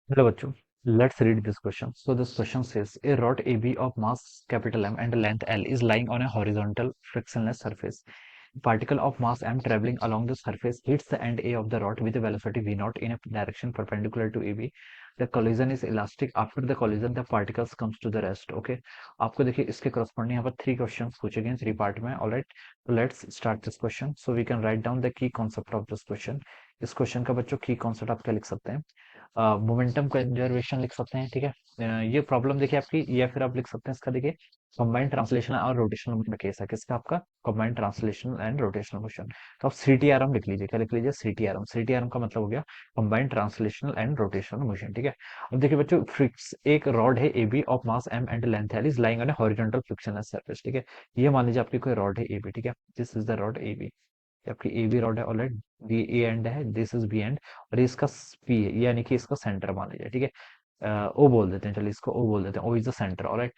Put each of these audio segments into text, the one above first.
Hello bachcho, let's read this question. So this question says a rod AB of mass capital M and length L is lying on a horizontal frictionless surface. A particle of mass M traveling along the surface hits the end A of the rod with a velocity V naught in a direction perpendicular to AB. The collision is elastic. After the collision, the particles comes to the rest. Okay, आपको देखिए इसके corresponding यहाँ पर 3 questions पूछे गए हैं 3 part में. Alright, so let's start this question. So we can write down the key concept of this question. इस क्वेश्चन का बच्चों की कॉन्सेप्ट आप क्या लिख सकते हैं? मोमेंटम कंजर्वेशन लिख सकते हैं, ठीक है। ये प्रॉब्लम देखिए आपकी, या फिर आप लिख सकते हैं इसका, देखिए कंबाइंड ट्रांसलेशन और रोटेशनल मोशन का केस है। किसका? आपका combined translation and rotational motion. तो आप सीटीआरएम लिख लीजिए। क्या लिख लीजिए? सीटीआरएम। सीटीआरएम का मतलब हो गया combined translational and rotational motion, ठीक है। अब देखिए बच्चों, फ्रिक्स एक रॉड है AB of mass M and length L is lying on a horizontal frictionless surface, ठीक है। ये मान लीजिए आपकी कोई रॉड है एबी, ठीक है। This is the rod AB. ये आपकी ए बी रॉड है, ऑलराइट। ये ए एंड है, दिस इज बी एंड, और ये इसका पी है, यानी कि इसका सेंटर मान लीजिए, ठीक है। ओ बोल देते हैं, चलिए इसको ओ बोल देते हैं। O is the centre, alright.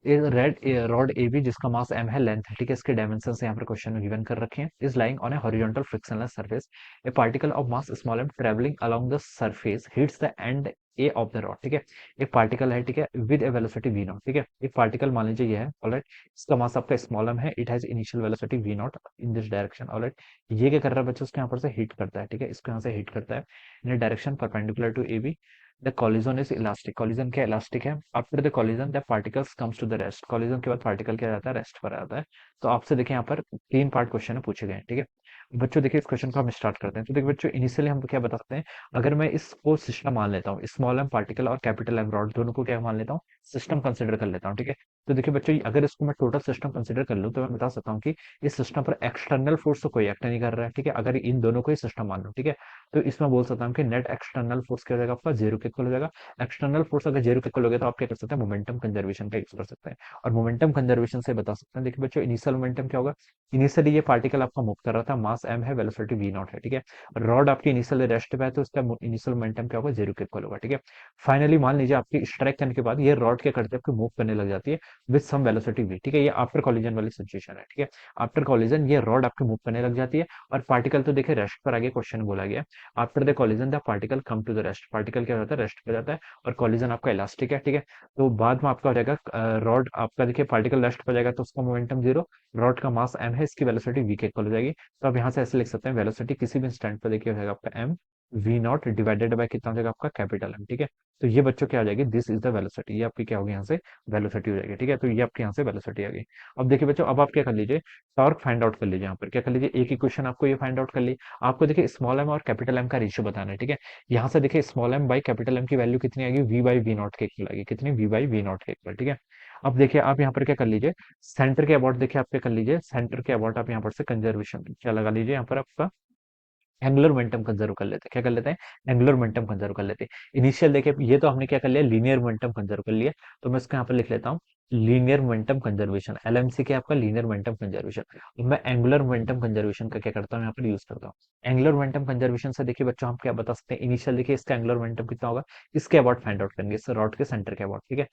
ये रेड रॉड ए बी जिसका मास एम है, लेंथ है, ठीक है। इसके डायमेंशन यहाँ पर क्वेश्चन में गिवन कर रखे हैं। Is lying on a horizontal frictionless surface. A particle of mass small m travelling along the surface hits the end A of the rod, ठीक है। एक पार्टिकल है, ठीक है, with a velocity v nought, ठीक है। एक पार्टिकल मान लीजिए ये है, ऑलराइट। इसका मास आपका स्मॉल एम है, it has initial velocity v nought in this direction, alright. ये क्या कर रहा है बच्चों? उसके यहाँ पर से हिट करता है, ठीक है। इसको यहाँ से हिट करता है in direction perpendicular to A B. The collision is elastic. Collision क्या? इलास्टिक है। After the collision the particles comes to the rest. Collision के बाद पार्टिकल क्या जाता है? रेस्ट पर आता है। तो आपसे देखिए यहाँ पर 3 पार्ट क्वेश्चन पूछे गए हैं, ठीक है। बच्चों देखिए इस क्वेश्चन को हम स्टार्ट करते हैं। तो देखिए बच्चों, इनिशियली हम क्या बता सकते हैं? अगर मैं इसको सिस्टम मान लेता हूँ, स्मॉल एम पार्टिकल और कैपिटल एम रॉड दोनों को क्या मान लेता हूँ? सिस्टम कंसिडर कर लेता हूँ, ठीक है। तो देखिए बच्चों, अगर इसको मैं टोटल सिस्टम कंसिडर कर लूँ तो मैं बता सकता हूँ कि इस सिस्टम पर एक्सटर्नल फोर्स तो कोई एक्ट नहीं कर रहा है, ठीक है। अगर इन दोनों को ही सिस्टम मान लो, ठीक है, तो इसमें बोल सकता हूँ कि नेट एक्सटर्नल फोर्स क्या हो जाएगा? आपका जीरो के इक्वल हो जाएगा। एक्सटर्नल फोर्स अगर जीरो के इक्वल हो गया तो आप क्या कर सकते हैं? मोमेंटम कंजर्वेशन का यूज कर सकते हैं। और मोमेंटम कंजर्वेशन से बता सकते हैं, देखिए बच्चों, इनिशियल मोमेंटम क्या होगा? इनिशियली ये पार्टिकल आपका मूव कर रहा था, मास एम है, वेलोसिटी वी नॉट है, ठीक है। रॉड आपकी इनिशियल रेस्ट पे है, तो इसका इनिशियल मोमेंटम क्या होगा? जीरो के इक्वल होगा, ठीक है। फाइनली मान लीजिए आपकी स्ट्राइक करने के बाद ये रॉड क्या करती है? आपकी मूव करने लग जाती है विद सम वेलोसिटी वी, ठीक है। ये आफ्टर कॉलिजन वाली सिचुएशन है, ठीक है। आफ्टर कॉलिजन ये रॉड आपकी मूव करने लग जाती है, और पार्टिकल तो देखिए रेस्ट पर आगे क्वेश्चन बोला गया। After the collision the particle come to the rest. Particle क्या होता है? रेस्ट पे जाता है। और कॉलिजन आपका इलास्टिक है, ठीक है। तो बाद में आपका हो जाएगा रॉड आपका, देखिए पार्टिकल रेस्ट पे जाएगा तो उसका मोमेंटम जीरो। रॉड का मास एम है, इसकी वेलोसिटी वी के इक्वल हो जाएगी। तो आप यहाँ से ऐसे लिख सकते हैं, वेलोसिटी किसी भी इंस्टेंट पर देखिए हो जाएगा आपका m v nought divided by कितना हो जाएगा? आपका कैपिटल एम, ठीक है। तो ये बच्चों क्या आ जाएगी? This is the velocity. ये आपकी क्या होगी? यहाँ से वेलोसिटी हो जाएगी, ठीक है। तो ये आपके यहाँ से वेलोसिटी आ गई। अब देखिए बच्चों, अब आप क्या कर लीजिए? टॉर्क फाइंड आउट कर लीजिए। यहाँ पर क्या कर लीजिए? एक इक्वेशन आपको ये फाइंड आउट कर ली। आपको देखिए स्मॉल एम और कैपिटल एम का रेशियो बताना है, ठीक है। यहाँ से देखिए small m by capital m की वैल्यू कितनी आएगी? वी बाई वी नॉट के इक्वल आएगी। कितनी? वी बाई वी नॉट के इक्वल, ठीक है। अब देखिए आप यहाँ पर क्या कर लीजिए? सेंटर के अबाउट देखिए आप क्या कर लीजिए? सेंटर के अबाउट आप यहाँ पर से कंजर्वेशन क्या लगा लीजिए? यहाँ पर आपका एंगुलर मोमेंटम कंजर्व कर लेते हैं। क्या कर लेते हैं? एंगुलर मोमेंटम कंजर्व कर लेते हैं। इनिशियल देखिए, ये तो हमने क्या कर लिया? लीनियर मोमेंटम कंजर्व कर लिया। तो मैं इसको यहाँ पर लिख लेता हूँ, लीनियर मोमेंटम कंजर्वेशन। एलएमसी क्या? आपका लीनियर मोमेंटम कंजर्वेशन। अब मैं एंगुलर मोमेंटम कंजर्वेशन का क्या करता हूँ? यहाँ पर यूज करता हूँ। एंगुलर मोमेंटम कंजर्वेशन से देखिए बच्चों, हम क्या बता सकते हैं? इनिशियल देखिए इसका एंगुलर मोमेंटम कितना होगा? इसके अबाउट फाइंड आउट करेंगे, इस रॉड के सेंटर के अबाउट, ठीक है।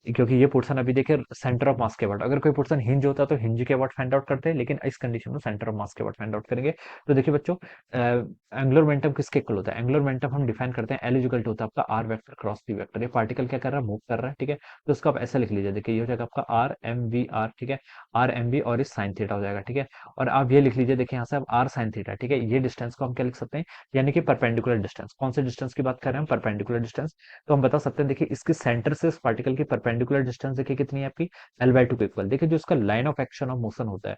क्योंकि ये पोर्शन अभी देखिए सेंटर ऑफ मास के अबाउट, अगर कोई पोर्शन हिंज होता तो हिंज के अबाउट फाइंड आउट करते हैं, लेकिन इस कंडीशन में सेंटर ऑफ मास के अबाउट फाइंड आउट करेंगे। तो देखिए बच्चों, एंगुलर मोमेंटम किसके इक्वल होता है? एंगुलर मोमेंटम हम डिफाइन करते हैं, एल इक्वल टू होता है आपका r vector cross p vector. ये पार्टिकल क्या कर रहा है? मूव कर रहा है, ठीक है। तो इसको आप ऐसे लिख लीजिए, देखिए ये हो जाएगा आपका आर एम वी आर, ठीक है। आर एम वी और इस साइन थीटा हो जाएगा, ठीक है। और आप ये लिख लीजिए, देखिए यहाँ से आप आर साइन थीटा, ठीक है। ये डिस्टेंस को हम क्या लिख सकते हैं? यानी कि परपेंडिकुलर डिस्टेंस। कौन से डिस्टेंस की बात कर रहे हैं हम? Perpendicular distance. तो हम बता सकते हैं, देखिए इसके सेंटर से इस पार्टिकल की परपेंडिकुलर डिस्टेंस देखिए कितनी है आपकी? एल बाई टू के इक्वल। देखिए जो उसका line of action of motion होता है,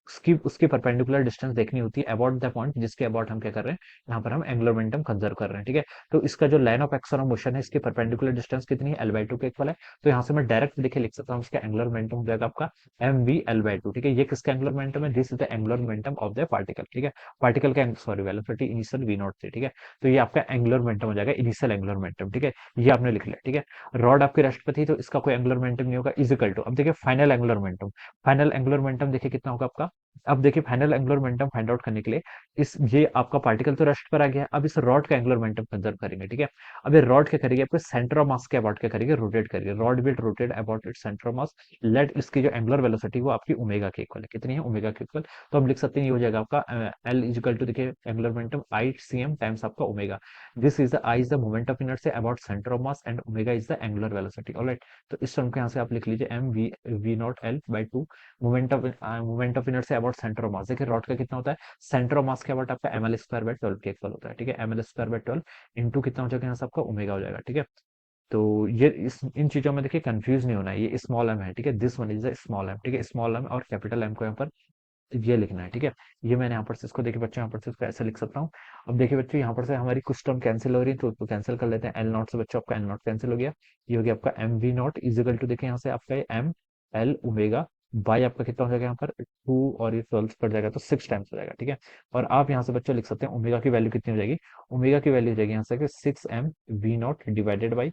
उसकी उसकी परपेंडिकुलर डिस्टेंस देखनी होती है अबाउट द पॉइंट जिसके अबाउट हम क्या कर रहे हैं? यहाँ पर हम एंगुलर मोमेंटम कंजर्व कर रहे हैं, ठीक है। तो इसका जो line of action of motion है, इसकी परपेंडिकुलर डिस्टेंस कितनी है? एल बाई टू के इक्वल है। तो यहाँ से मैं डायरेक्ट देखिए लिख सकता हूँ, इसका एंगुलर मोमेंटम हो जाएगा आपका m v L by two, ठीक है। ये किसका एंगुलर मोमेंटम है? This is the angular momentum of the particle, ठीक है। पार्टिकल का sorry velocity initial v nought से, ठीक है। तो ये आपका एंगुलर मोमेंटम हो जाएगा, इनिशियल एंगुलर मोमेंटम, ठीक है। ये आपने लिख लिया, ठीक है। रॉड आपकी रेस्ट पे थी तो इसका कोई एंगुलर मोमेंटम नहीं होगा, इज इक्वल टू, अब देखिए final angular momentum. Final angular momentum देखिए कितना होगा आपका? अब देखिए final angular momentum find out करने के लिए इस ये आपका पार्टिकल तो रेस्ट पर आ गया, अब इस रॉड का एंगुलर मोमेंटम कंजर्व करेंगे, ठीक है। अब ये रॉड क्या करेगी, आपके सेंटर ऑफ मास के अबाउट क्या करेगी, रोटेट करेगी, rod will rotate about its centre of mass, let इसकी जो एंगुलर वेलोसिटी वो आपकी ओमेगा के इक्वल है, कितनी है, ओमेगा के इक्वल। तो हम लिख सकते हैं ये हो जाएगा आपका एल इजिकल टू, देखिए angular momentum I C M times आपका omega, this is the I is the moment of inertia about centre of mass and omega is the angular velocity, alright. तो इस टर्म को यहाँ से आप लिख लीजिए M V V naught L by two, moment of inertia about centre of mass, देखिए rod का कितना होता है, सेंटर ऑफ मास के अबाउट आपका एम एल स्क्वायर बाई 12 के इक्वल होता है, ठीक है। M L square by 12 into कितना हो जाएगा यहाँ से आपका ओमेगा हो जाएगा, ठीक है। तो ये इस इन चीजों में देखिए कंफ्यूज नहीं होना है, ये स्मॉल एम है, ठीक है, this one is the small m, ठीक है, स्मॉल एम और कैपिटल एम को यहाँ पर ये लिखना है, ठीक है। ये मैंने यहाँ पर से इसको देखिए बच्चों यहाँ पर से इसको ऐसे लिख सकता हूँ। अब देखिए बच्चों यहाँ पर से हमारी कुछ टर्म कैंसिल हो रही है, तो उसको कैंसिल कर लेते हैं, एल नॉट से बच्चों आपका एल नॉट कैंसिल हो गया, ये हो गया आपका m v nought is equal to, देखिए यहाँ से आपका एम एल ओमेगा बाई आपका कितना हो जाएगा यहाँ पर 2 और ये 12 कट जाएगा तो 6 टाइम्स हो जाएगा, ठीक है। और आप यहाँ से बच्चों लिख सकते हैं ओमेगा की वैल्यू कितनी हो जाएगी, ओमेगा की वैल्यू हो जाएगी यहाँ से 6 m v nought divided by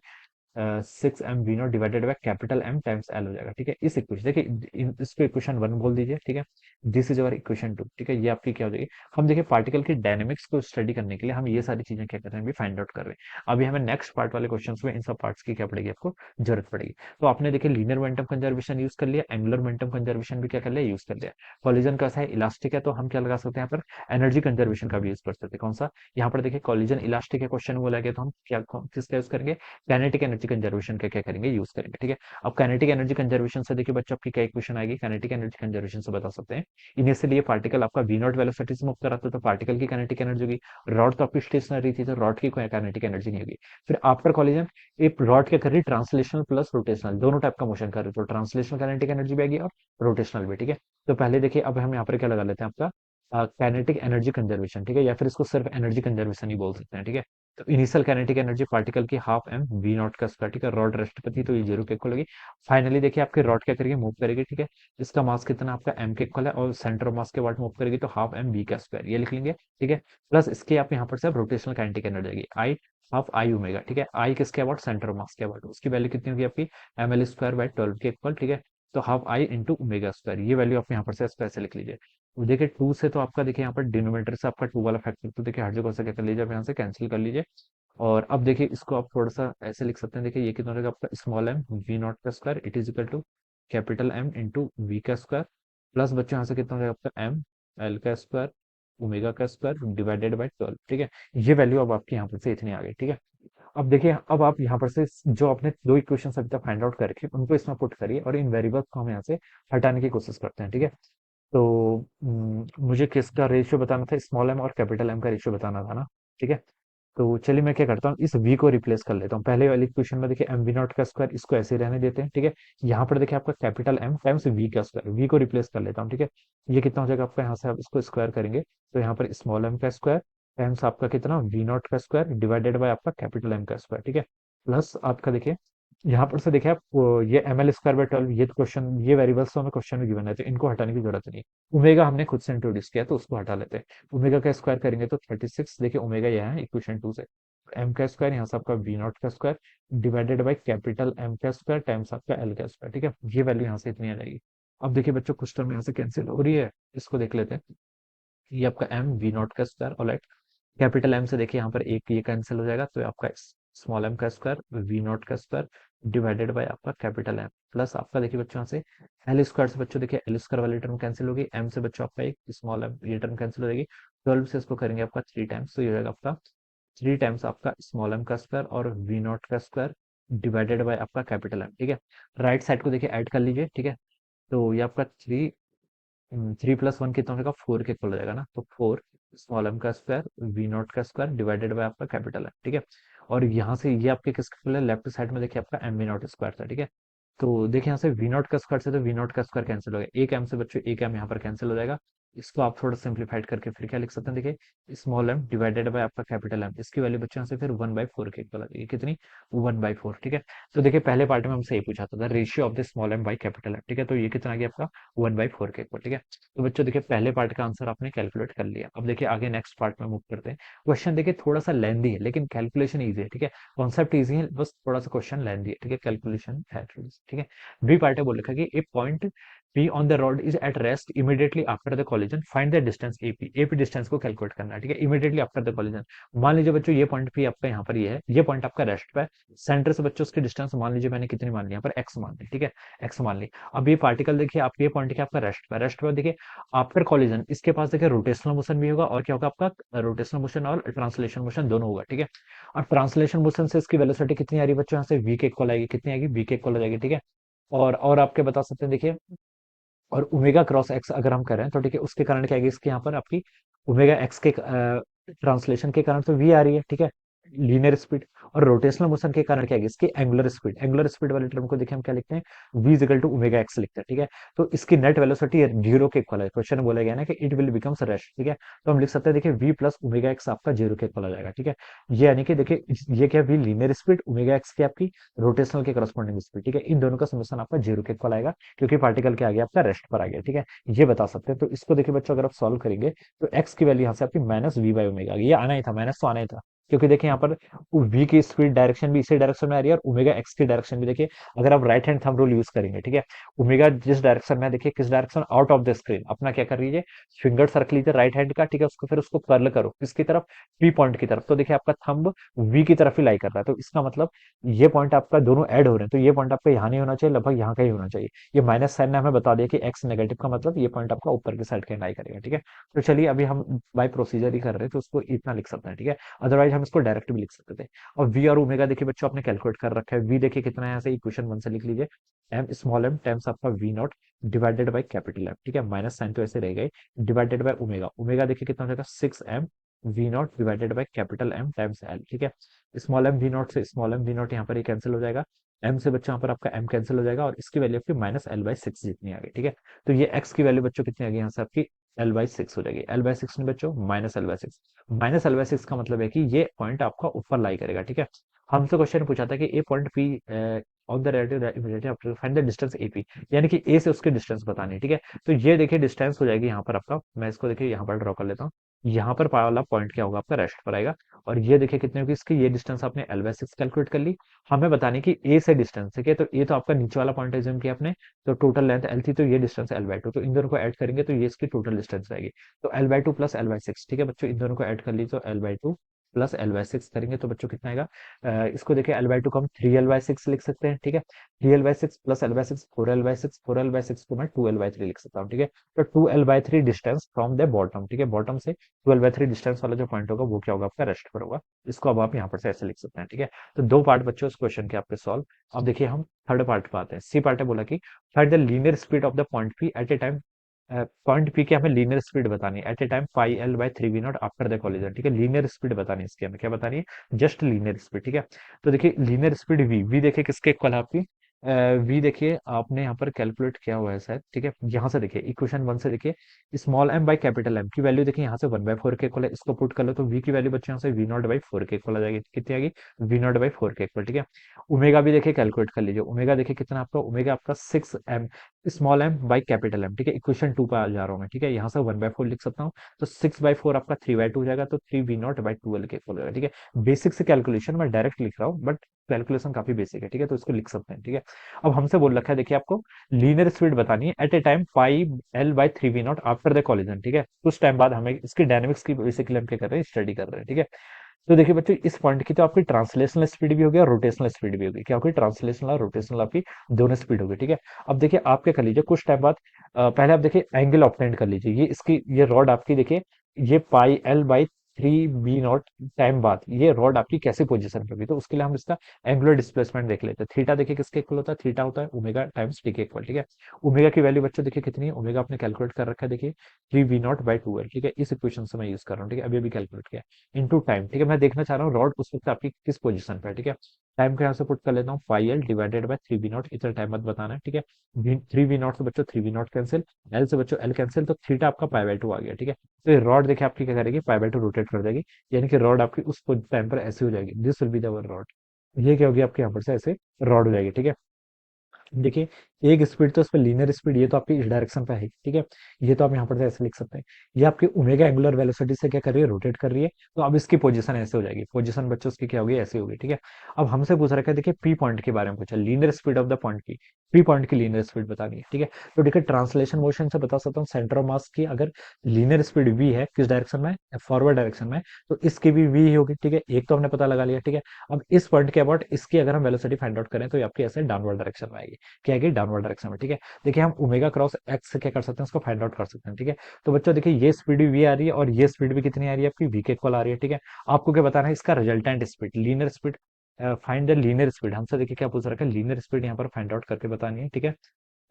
6 m v nought divided by capital m times L हो जाएगा, ठीक है। इस इक्वेशन देखिए इसको इक्वेशन 1 बोल दीजिए, ठीक है। दिस इज अवर इक्वेशन 2, ठीक है, ये आपकी क्या हो जाएगी। हम देखिए पार्टिकल की डायनेमिक्स को स्टडी करने के लिए हम ये सारी चीजें क्या कर रहे हैं, अभी फाइंड आउट कर रहे हैं। अभी हमें नेक्स्ट पार्ट वाले क्वेश्चन में इन सब पार्ट्स की क्या पड़ेगी, आपको जरूरत पड़ेगी। तो आपने देखिए लीनियर मोमेंटम कंजर्वेशन यूज कर लिया, एंगुलर मोमेंटम कंजर्वेशन भी क्या कर लिया, यूज कर लिया। कॉलिजन कैसा है, इलास्टिक है, तो हम क्या लगा सकते हैं यहाँ पर, एनर्जी कंजर्वेशन का भी यूज कर सकते हैं। कौन सा, यहाँ पर देखिए कॉलिजन इलास्टिक है क्वेश्चन बोला गया, तो हम क्या किसका यूज करेंगे, काइनेटिक एनर्जी कंजर्वेशन का क्या करेंगे, यूज करेंगे, ठीक है। अब काइनेटिक एनर्जी कंजर्वेशन से देखिए बच्चों आपकी क्या इक्वेशन आएगी, काइनेटिक एनर्जी कंजर्वेशन से बता सकते हैं, इनिशियली ये पार्टिकल आपका वी नॉट वेलोसिटी से मूव कर रहा था, तो पार्टिकल की काइनेटिक एनर्जी होगी, रॉड तो आपकी स्टेशनरी थी, तो रॉड की कोई काइनेटिक एनर्जी नहीं होगी। फिर आफ्टर कॉलिजन एक रॉड क्या कर रही है, ट्रांसलेशनल प्लस रोटेशनल दोनों टाइप का मोशन कर रही है, तो ट्रांसलेशनल काइनेटिक एनर्जी भी आएगी और रोटेशनल भी, ठीक है। तो पहले देखिए अब हम यहाँ पर क्या लगा लेते हैं, आपका काइनेटिक एनर्जी कंजर्वेशन, ठीक है, या फिर इसको सिर्फ एनर्जी कंजर्वेशन ही बोल सकते हैं, ठीक है। तो इनिशियल काइनेटिक एनर्जी पार्टिकल की हाफ एम वी नॉट का स्क्वायर, ठीक है, रॉड रेस्ट पर थी तो ये जीरो के इक्वल होगी। फाइनली देखिए आपकी रॉड क्या करेगी, मूव करेगी, ठीक है, इसका मास कितना आपका एम के इक्वल है और सेंटर ऑफ मास के वाट मूव करेगी, तो हाफ एम वी का स्क्वायर ये लिख लेंगे, ठीक है। प्लस इसके आप यहाँ पर से रोटेशनल काइनेटिक एनर्जी आएगी आई हाफ आई ओमेगा, ठीक है, आई किसके अबाउट, सेंटर ऑफ मास के अबाउट, उसकी वैल्यू कितनी होगी आपकी एम एल स्क्वायर बाई 12 के इक्वल, ठीक है। तो half I into omega square, ये वैल्यू आप यहाँ पर से ऐसे लिख लीजिए। अब देखिए 2 से तो आपका देखिए यहाँ पर डिनोमिनेटर से आपका 2 वाला फैक्टर, तो देखिए हर जगह से क्या कर लीजिए, आप यहाँ से कैंसिल कर लीजिए। और अब देखिए इसको आप थोड़ा सा ऐसे लिख सकते हैं, देखिए ये कितना हो जाएगा आपका स्मॉल एम वी नॉट का square it is equal to capital m into v का स्क्वायर, प्लस बच्चों यहाँ से कितना हो जाएगा आपका एम एल का स्क्वायर ओमेगा का स्क्वायर डिवाइडेड बाई 12, ठीक है। ये वैल्यू अब आपकी यहाँ पर से इतनी आ गई, ठीक है। अब देखिए अब आप यहाँ पर से जो आपने दो इक्वेशन अभी तक फाइंड आउट करके उनको इसमें पुट करिए और इन वेरिएबल्स को हम यहाँ से हटाने की कोशिश करते हैं, ठीक है। तो मुझे किसका रेशियो बताना था, स्मॉल एम और कैपिटल एम का रेशियो बताना था ना, ठीक है। तो चलिए मैं क्या करता हूँ, इस v को रिप्लेस कर लेता हूँ, पहले वाली इक्वेशन में देखिए एम वी नॉट का स्क्वायर इसको ऐसे ही रहने देते हैं, ठीक है। यहाँ पर देखिए आपका कैपिटल एम टाइम्स वी का स्क्वायर, वी को रिप्लेस कर लेता हूँ, ठीक है। ये कितना हो जाएगा आपका, यहाँ से आप इसको स्क्वायर करेंगे तो यहाँ पर स्मॉल एम का स्क्वायर टाइम्स आपका कितना वी नॉट का स्क्वायर डिवाइडेड बाय आपका कैपिटल एम का स्क्वायर, ठीक है। प्लस आपका देखिए यहाँ पर से देखिए आप ये एम एल स्क्वायर बाय 12, ये क्वेश्चन ये वेरिएबल्स तो हमें क्वेश्चन में गिवन है, तो इनको हटाने की जरूरत नहीं। ओमेगा हमने खुद से इंट्रोड्यूस किया तो उसको हटा लेते हैं, ओमेगा का स्क्वायर करेंगे तो 36, देखिए ओमेगा यह है इक्वेशन 2 से, एम का स्क्वायर यहाँ से आपका वी नॉट का square divided by capital m का स्क्वायर टाइम्स आपका एल का स्क्वायर, ठीक है। ये वैल्यू यहाँ से इतनी आ जाएगी। अब देखिए बच्चों कुछ टर्म यहाँ से कैंसिल हो रही है, इसको देख लेते हैं। ये आपका एम वी नॉट का स्क्वायर और कैपिटल एम से देखिए यहाँ पर एक ये कैंसिल हो जाएगा, तो आपका स्मॉल एम का स्क्वायर वी नॉट का स्क्वायर डिवाइडेड बाय आपका कैपिटल एम प्लस आपका देखिए बच्चों यहाँ से एल स्क्वायर से बच्चों देखिए एल स्क्वायर वाली टर्म कैंसिल होगी, एम से बच्चों आपका एक स्मॉल एम ये टर्म कैंसिल हो जाएगी, 12 से इसको करेंगे आपका 3 टाइम्स, तो ये हो जाएगा आपका 3 टाइम्स आपका स्मॉल एम का स्क्वायर और वी नॉट का स्क्वायर डिवाइडेड बाय आपका कैपिटल एम, ठीक है। राइट साइड को देखिए ऐड कर लीजिए, ठीक है। तो ये आपका 3 + 1 कितना हो जाएगा, 4 के इक्वल हो जाएगा ना, तो 4 स्मॉल एम का स्क्वायर वी नॉट का स्क्वायर डिवाइडेड बाय आपका कैपिटल है, ठीक है। और यहाँ से ये आपके किसके इक्वल है, लेफ्ट साइड में देखिए आपका एम वी नॉट स्क्वायर था, ठीक है। तो देखिए यहाँ से वी नॉट का स्क्वायर से तो वी नॉट का स्क्वायर कैंसिल हो गया, एक एम से बच्चों एक एम यहाँ पर कैंसिल हो जाएगा। इसको आप थोड़ा सिंप्लीफाइड करके फिर क्या लिख सकते हैं, देखिए स्मॉल एम डिवाइडेड बाय आपका कैपिटल एम, इसकी वैल्यू बच्चों यहाँ से फिर 1/4 के इक्वल आ जाएगी, कितनी 1/4, ठीक है। तो देखिए पहले पार्ट में हमसे ये पूछा था ratio of the small m by capital m, ठीक है, तो ये कितना आ गया आपका 1/4 के इक्वल, ठीक है। तो बच्चों देखिए पहले पार्ट का आंसर आपने कैलकुलेट कर लिया, अब देखिए आगे नेक्स्ट पार्ट में मूव करते हैं। क्वेश्चन देखिए थोड़ा सा लेंदी है लेकिन कैलकुलेशन ईजी है, ठीक है। कॉन्सेप्ट ईजी है, बस थोड़ा सा क्वेश्चन लेंदी है, ठीक है, कैलकुलेशन है थोड़ी सी, ठीक है। बी पार्ट है बोल रखा है कि a point P on the rod is at rest immediately after the collision. Find the distance AP. AP distance को कैलकुलेट करना है, ठीक है, इमीडिएटली आफ्टर द कॉलिजन। मान लीजिए बच्चों ये पॉइंट P आपका यहाँ पर ये है, ये पॉइंट आपका रेस्ट पे है। सेंटर से बच्चों उसकी डिस्टेंस मान लीजिए मैंने कितनी मान ली, यहाँ पर x मान ली, ठीक है, x मान ली। अब ये पार्टिकल देखिए, आप ये पॉइंट क्या आपका रेस्ट पे, रेस्ट पे देखिए आफ्टर कॉलिजन इसके पास देखिए रोटेशनल मोशन भी होगा, और क्या होगा आपका रोटेशनल मोशन और ट्रांसलेशन मोशन दोनों होगा, ठीक है। और ट्रांसलेशन मोशन से इसकी वेलोसिटी कितनी आ रही है बच्चों, यहाँ से v के इक्वल आएगी, कितनी आएगी, v के इक्वल हो जाएगी, ठीक है। और आपके बता सकते हैं देखिए, और ओमेगा क्रॉस एक्स अगर हम करें तो ठीक है, उसके कारण क्या आएगी, इसके यहाँ पर आपकी ओमेगा एक्स के ट्रांसलेशन के कारण तो वी आ रही है, ठीक है, लीनियर स्पीड। और रोटेशनल मोशन के कारण क्या आएगी, इसकी एंगुलर स्पीड, एंगुलर स्पीड वाले टर्म को देखिए हम क्या लिखते हैं, v is equal to omega x लिखते हैं, ठीक है। तो इसकी नेट वेलोसिटी जीरो के इक्वल है, क्वेश्चन में बोला गया ना कि इट विल बिकम्स रेस्ट, ठीक है। तो हम लिख सकते हैं देखिए v प्लस ओमेगा एक्स आपका जीरो के इक्वल हो जाएगा, ठीक है। ये यानी कि देखिए ये क्या, v linear speed, omega x की आपकी रोटेशनल के करस्पॉन्डिंग स्पीड, ठीक है, इन दोनों का समेशन आपका जीरो के इक्वल आएगा, क्योंकि पार्टिकल क्या आ गया आपका रेस्ट पर आ गया, ठीक है। ये बता सकते हैं। तो इसको देखिए बच्चों, अगर आप सॉल्व करेंगे तो x की वैल्यू यहाँ से आपकी माइनस वी बाई ओमेगा, ये आना ही था, माइनस तो आना ही था, क्योंकि देखिए यहाँ पर v की स्पीड डायरेक्शन भी इसी डायरेक्शन में आ रही है, और ओमेगा एक्स की डायरेक्शन भी देखिए, अगर आप right hand thumb rule use करेंगे, ठीक है, ओमेगा जिस डायरेक्शन में है, देखिए किस direction, out of the screen, अपना क्या कर लीजिए, फिंगर सर्क लीजिए राइट हैंड का, ठीक है, उसको फिर उसको कर्ल करो किसकी तरफ, पी पॉइंट की तरफ। तो देखिए आपका थंब v की तरफ ही लाई कर रहा है, तो इसका मतलब ये पॉइंट आपका दोनों ऐड हो रहे हैं, तो ये पॉइंट आपका यहाँ नहीं होना चाहिए, लगभग यहाँ का ही होना चाहिए। ये माइनस साइन ने हमें बता दिया कि एक्स नेगेटिव का मतलब ये पॉइंट आपका ऊपर की साइड का लाई करेगा, ठीक है। तो चलिए अभी हम बाय प्रोसीजर ही कर रहे हैं, तो उसको इतना लिख सकते हैं, ठीक है, अदरवाइज हम इसको डायरेक्ट भी लिख सकते थे। और वी और ओमेगा देखिए बच्चों आपने कैलकुलेट कर रखा है, वी देखिए कितना है, यहाँ से इक्वेशन वन से लिख लीजिए, एम स्मॉल एम टाइम्स आपका v nought divided by capital m, ठीक है, माइनस साइन तो ऐसे रह गए, डिवाइडेड बाई ओमेगा, ओमेगा देखिए कितना हो जाएगा, 6m v nought divided by capital m times L, ठीक है। स्मॉल एम वी नॉट से स्मॉल एम वी नॉट यहाँ पर ये कैंसिल हो जाएगा, एम से बच्चों यहाँ पर आपका एम कैंसिल हो जाएगा, और इसकी वैल्यू आपकी माइनस एल बाई सिक्स जितनी आ गई, ठीक है। तो ये एक्स की वैल्यू बच्चों कितनी आ गई, यहाँ से आपकी एल बाई सिक्स हो जाएगी, एल बाई सिक्स में बच्चों minus L by six, minus L by six का मतलब है कि ये पॉइंट आपका ऊपर लाई करेगा, ठीक है। हमसे क्वेश्चन पूछा था कि a point P on the radio find the distance AP, यानी कि ए से उसकी डिस्टेंस बतानी है, ठीक है। तो ये देखिए डिस्टेंस हो जाएगी यहाँ पर आपका, मैं इसको देखिए यहाँ पर ड्रॉ कर लेता हूँ, यहाँ पर वाला पॉइंट क्या होगा आपका, रेस्ट पर आएगा। और ये देखिए कितने होगी इसकी, ये डिस्टेंस आपने एल बाई सिक्स कैलकुलेट कर ली, हमें बतानी कि ए से डिस्टेंस, ठीक है। तो ये तो आपका नीचे वाला पॉइंट एज्यूम किया आपने, तो टोटल लेंथ एल थी, तो ये डिस्टेंस एल बाई टू, तो इन दोनों को ऐड करेंगे तो ये इसकी टोटल डिस्टेंस आएगी। तो L by two plus L by six, ठीक है बच्चों, इन दोनों को ऐड कर लीजिए, तो L by two plus L by six करेंगे तो बच्चों कितना आएगा, इसको देखिए एल बाई टू को हम थ्री एल बाई सिक्स लिख सकते हैं, ठीक है, three L by six plus L by six, four L by six, four L by six को मैं टू एल बाई थ्री लिख सकता हूँ, ठीक है। तो two L by three distance from the bottom, ठीक है, बॉटम से ट्वेल्व बाई थ्री डिस्टेंस वाला जो पॉइंट होगा वो क्या होगा आपका, रेस्ट पर होगा। इसको अब आप यहाँ पर से ऐसे लिख सकते हैं, ठीक है। तो दो पार्ट बच्चों इस क्वेश्चन के आपके सॉल्व। अब देखिए हम थर्ड पार्ट पे आते हैं। सी पार्ट है, बोला कि find the linear speed of the point P at a time, point P की हमें लीनियर स्पीड बतानी है at a time pi L by three v nought after the collision, ठीक है, लीनियर स्पीड बतानी है इसकी, हमें क्या बतानी है, जस्ट लीनियर स्पीड, ठीक है। तो देखिए लीनियर स्पीड वी, वी देखिए किसके इक्वल है आपकी, वी देखिए आपने यहाँ पर कैलकुलेट किया हुआ है शायद, ठीक है, यहाँ से देखिए इक्वेशन वन से देखिए, small m by capital m की वैल्यू देखिए यहाँ से वन बाई फोर के इक्वल है, इसको पुट कर लो तो वी की वैल्यू बच्चे यहाँ से वी नॉट बाई फोर के इक्वल आ जाएगी, कितनी आएगी, वी नॉट बाई फोर के इक्वल, ठीक है। ओमेगा भी देखिए कैलकुलेट कर लीजिए, ओमेगा देखिए कितना आपका, ओमेगा आपका six m small m by capital m, ठीक है, इक्वेशन टू पे आ जा रहा हूँ मैं, ठीक है, यहाँ से वन बाई फोर लिख सकता हूँ, तो सिक्स बाई फोर आपका थ्री बाई टू हो जाएगा, तो three v nought by twelve के इक्वल हो जाएगा, ठीक है। बेसिक से कैलकुलेशन मैं डायरेक्ट लिख रहा हूँ, बट कैलकुलेशन काफी बेसिक है, ठीक है, तो इसको लिख सकते हैं, ठीक है। अब हमसे बोल रखा है देखिए आपको लीनियर स्पीड बतानी है at a time pi L by three v nought after the collision, ठीक है, कुछ टाइम बाद हमें इसकी डायनेमिक्स की बेसिकली हम क्या कर रहे हैं, स्टडी कर रहे हैं, ठीक है। तो देखिए बच्चों इस पॉइंट की तो आपकी ट्रांसलेशनल स्पीड भी होगी और रोटेशनल स्पीड भी होगी, क्या होगी, ट्रांसलेशनल और रोटेशनल आपकी दोनों स्पीड होगी, ठीक है। अब देखिए आप क्या कर लीजिए, कुछ टाइम बाद पहले आप देखिए एंगल ऑब्टेंड कर लीजिए, ये इसकी ये रॉड आपकी देखिए, ये pi L by three v nought time बाद ये रॉड आपकी कैसी पोजीशन पे होगी, तो उसके लिए हम इसका एंगुलर डिस्प्लेसमेंट देख लेते हैं। थीटा देखिए किसके इक्वल होता है, थीटा होता है ओमेगा टाइम्स टी के इक्वल, ठीक है। ओमेगा की वैल्यू बच्चों देखिए कितनी है, ओमेगा आपने कैलकुलेट कर रखा है देखिए three v nought by two L, ठीक है, इस इक्वेशन से मैं यूज कर रहा हूँ, ठीक है, अभी अभी कैलकुलेट किया इनटू टाइम, ठीक है, मैं देखना चाह रहा हूँ रॉड उस वक्त आपकी किस पोजीशन पे है, ठीक है। टाइम को यहाँ से पुट कर लेता हूँ, five L divided by three v nought, इतना टाइम मत बताना है, ठीक है। थ्री वी नॉट से बच्चों three v nought cancel, L से बच्चों एल कैंसिल, तो थीटा आपका पाई बाई टू आ गया, ठीक है। तो ये रॉड देखिए आपकी क्या करेगी, पाई बाई टू रोटेट कर देगी, यानी कि रॉड आपकी उस टाइम पर ऐसी हो जाएगी, this will be the rod, ये क्या होगी आपके यहाँ पर से ऐसे रॉड हो जाएगी, ठीक है। देखिए एक स्पीड तो उस पर लीनियर स्पीड, ये तो आपकी इस डायरेक्शन पे है, ठीक है। ये तो आप यहाँ पर से ऐसे लिख सकते हैं। ये आपकी ओमेगा एंगुलर वेलोसिटी से क्या कर रही है, रोटेट कर रही है। तो अब इसकी पोजीशन ऐसे हो जाएगी, पोजीशन बच्चों उसकी क्या होगी, ऐसी होगी, ठीक है। अब हमसे पूछ रखा है, देखिए पी पॉइंट के बारे में पूछा, linear speed of the point की, पी पॉइंट की लीनियर स्पीड बतानी है, ठीक है। तो देखिए ट्रांसलेशन मोशन से बता सकता हूँ सेंटर ऑफ मास की अगर लीनियर स्पीड वी है, किस डायरेक्शन में, फॉरवर्ड डायरेक्शन में, तो इसकी भी वी ही होगी, ठीक है। एक तो हमने पता लगा लिया, ठीक है। अब इस पॉइंट के अबाउट इसकी अगर हम वेलोसिटी फाइंड आउट करें तो ये आपकी ऐसे डाउनवर्ड डायरेक्शन में आएगी, क्या आएगी, डाउनवर्ड डायरेक्शन में, ठीक है। देखिए हम ओमेगा क्रॉस एक्स से क्या कर सकते हैं, उसको फाइंड आउट कर सकते हैं, ठीक है। तो बच्चों देखिए ये स्पीड भी वी आ रही है और ये स्पीड भी कितनी आ रही है, आपकी वी के इक्वल आ रही है, ठीक है। आपको क्या बताना है, इसका resultant speed, linear speed, find the linear speed. हमसे देखिए क्या पूछ रखा है, लीनियर स्पीड यहाँ पर फाइंड आउट करके बतानी है, ठीक है।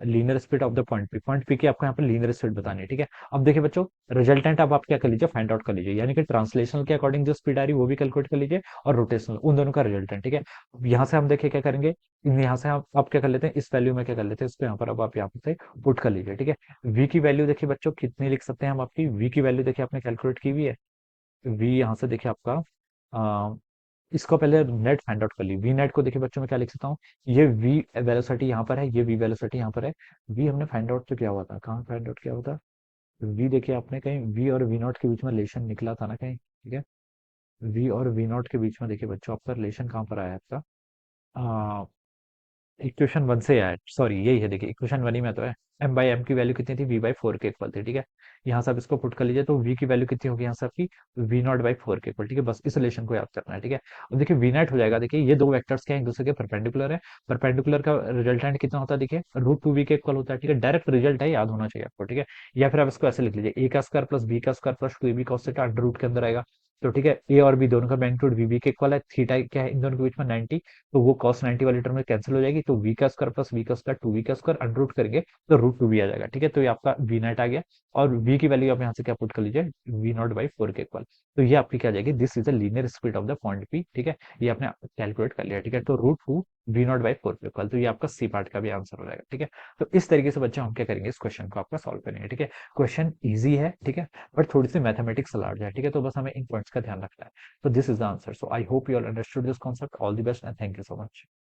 Linear speed of the point P की आपको यहाँ पर लीनियर स्पीड बतानी है, ठीक है। अब देखिए बच्चों, रिजल्टेंट अब आप क्या कर लीजिए, फाइंड आउट कर लीजिए, यानी कि ट्रांसलेशनल के अकॉर्डिंग जो स्पीड आ रही है वो भी कैलकुलेट कर लीजिए, और रोटेशनल, उन दोनों का रिजल्टेंट, ठीक है। अब यहाँ से हम देखिए क्या करेंगे, यहाँ से आप क्या कर लेते हैं, इस वैल्यू में क्या कर लेते हैं, इसको यहाँ पर अब आप यहाँ से पुट कर लीजिए, ठीक है। वी की वैल्यू देखिए बच्चों कितनी लिख सकते हैं हम, आपकी वी की वैल्यू देखिए आपने कैलकुलेट की हुई है। वी यहाँ से देखिए आपका इसको पहले नेट फाइंड आउट कर ली, वी नेट को देखिए बच्चों में क्या लिख सकता हूँ, ये वी वेलोसिटी यहाँ पर है, ये वी वेलोसिटी यहाँ पर है। वी हमने फाइंड आउट तो किया हुआ था, कहाँ फाइंड आउट किया हुआ था, वी देखिए आपने कहीं वी और वी नॉट के बीच में रिलेशन निकला था ना कहीं, ठीक है। वी और वी नॉट के बीच में देखिए बच्चों आपका रिलेशन कहाँ पर आया आपका, इक्वेशन वन से आया, सॉरी यही है, देखिए इक्वेशन वन ही में तो है। एम बाई एम की वैल्यू कितनी थी, वी बाई फोर के इक्वल थी, ठीक है। यहाँ से आप इसको पुट कर लीजिए, तो वी की वैल्यू कितनी होगी यहाँ से आपकी, वी नॉट बाई फोर के इक्वल, ठीक है। बस इस रिलेशन को याद करना है, ठीक है। और देखिए वी नेट हो जाएगा, देखिए ये दो वेक्टर्स क्या है, एक दूसरे के परपेंडिकुलर है। परपेंडिकुलर का रिजल्टेंट कितना होता है, देखिए रूट टू वी के इक्वल होता है, ठीक है। डायरेक्ट रिजल्ट है, याद होना चाहिए आपको, ठीक है। या फिर आप इसको ऐसे लिख लीजिए, ए का स्क्वायर प्लस बी का स्क्वायर प्लस टू ए b cos theta under root के अंदर आएगा। तो ठीक है, ए और बी दोनों का मैग्नीट्यूड वी बी के इक्वल है, थीटा क्या है इन दोनों के बीच में 90, तो वो cos 90 वाली टर्म में कैंसिल हो जाएगी, तो वी का स्क्वायर प्लस वी का स्क्वायर टू वी का स्क्वायर अंडर रूट करेंगे तो रूट टू वी आ जाएगा, ठीक है। तो ये आपका वी नेट आ गया, और वी की वैल्यू आप यहाँ से क्या पुट कर लीजिए, वी नॉट बाई फोर के इक्वल। तो ये आपकी क्या आ जाएगी, this is the linear speed of the point P, ठीक है। ये आपने कैलकुलेट कर लिया, ठीक है। तो root two v nought by four के इक्वल, तो ये आपका सी पार्ट का भी आंसर हो जाएगा, ठीक है। तो इस तरीके से बच्चों हम क्या करेंगे, इस क्वेश्चन को आपका सॉल्व करेंगे, ठीक है। क्वेश्चन ईजी है, ठीक है, बट थोड़ी सी मैथमेटिक्स लार्ज है, ठीक है। तो बस हमें इन पॉइंट्स का ध्यान रखना है। So this is the answer. So I hope you all understood this concept. All the best and thank you so much.